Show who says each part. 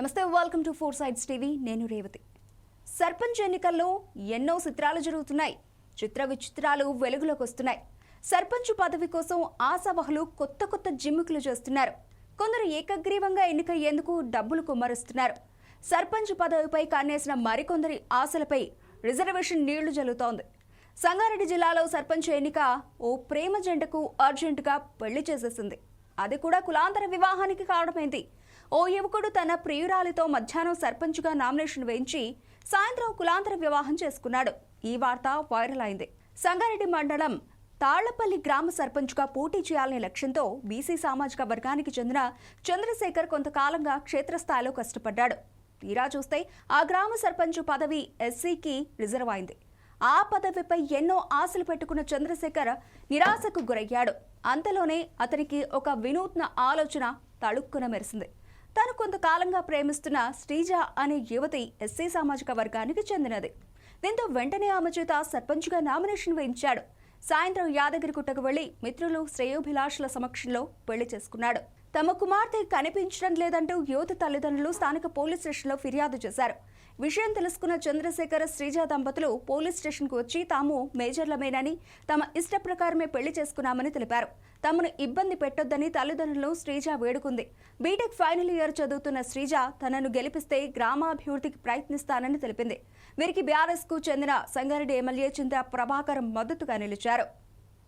Speaker 1: నమస్తే, welcome to four sides TV. నేను రేవతి. సర్పంచ్ ఎన్నికల్లో ఎన్నో చిత్రాలు జరుగుతున్నాయి. చిత్ర విచిత్రాలు వెలుగులోకి వస్తున్నాయి. సర్పంచ్ పదవి కోసం ఆశావహులు కొత్త జిమ్మికులు చేస్తున్నారు. కొందరు ఏకగ్రీవంగా ఎన్నికయ్యేందుకు డబ్బులు కుమ్మరిస్తున్నారు. సర్పంచ్ పదవిపై కన్నేసిన మరికొందరి ఆశలపై రిజర్వేషన్ నీళ్లు జల్లుతోంది. సంగారెడ్డి జిల్లాలో సర్పంచ్ ఎన్నిక ఓ ప్రేమ జంటకు అర్జెంటుగా పెళ్లి చేసేసింది. అది కూడా కులాంతర వివాహానికి కారణమైంది. ఓ యువకుడు తన ప్రియురాలితో మధ్యాహ్నం సర్పంచ్గా నామినేషన్ వేయించి సాయంత్రం కులాంతర వివాహం చేసుకున్నాడు. ఈ వార్త వైరల్ అయింది. సంగారెడ్డి మండలం తాళ్లపల్లి గ్రామ సర్పంచ్గా పోటీ చేయాలనే లక్ష్యంతో బీసీ సామాజిక వర్గానికి చెందిన చంద్రశేఖర్ కొంతకాలంగా క్షేత్రస్థాయిలో కష్టపడ్డాడు. తీరా చూస్తే ఆ గ్రామ సర్పంచ్ పదవి ఎస్సీకి రిజర్వ్ అయింది. ఆ పదవిపై ఎన్నో ఆశలు పెట్టుకున్న చంద్రశేఖర్ నిరాశకు గురయ్యాడు. అంతలోనే అతనికి ఒక వినూత్న ఆలోచన తళుక్కున మెరిసింది. తను కొంతకాలంగా ప్రేమిస్తున్న శ్రీజ అనే యువతి ఎస్సీ సామాజిక వర్గానికి చెందినది. దీంతో వెంటనే ఆమె చేత సర్పంచ్గా నామినేషన్ వేయించాడు. సాయంత్రం యాదగిరిగుట్టకు వెళ్లి మిత్రులు శ్రేయోభిలాషుల సమక్షంలో పెళ్లి చేసుకున్నాడు. తమ కుమార్తె కనిపించడం లేదంటూ యువతి తల్లిదండ్రులు స్థానిక పోలీస్ స్టేషన్లో ఫిర్యాదు చేశారు. విషయం తెలుసుకున్న చంద్రశేఖర్ శ్రీజ దంపతులు పోలీస్ స్టేషన్కు వచ్చి తాము మేజర్లమేనని తమ ఇష్ట ప్రకారమే పెళ్లి చేసుకున్నామని తెలిపారు. తమను ఇబ్బంది పెట్టొద్దని తల్లిదండ్రులను శ్రీజ వేడుకుంది. బీటెక్ ఫైనల్ ఇయర్ చదువుతున్న శ్రీజ తనను గెలిపిస్తే గ్రామాభివృద్ధికి ప్రయత్నిస్తానని తెలిపింది. వీరికి బీఆర్ఎస్ కు చెందిన సంగారెడ్డి ఎమ్మెల్యే చింతా ప్రభాకర్ మద్దతుగా నిలిచారు.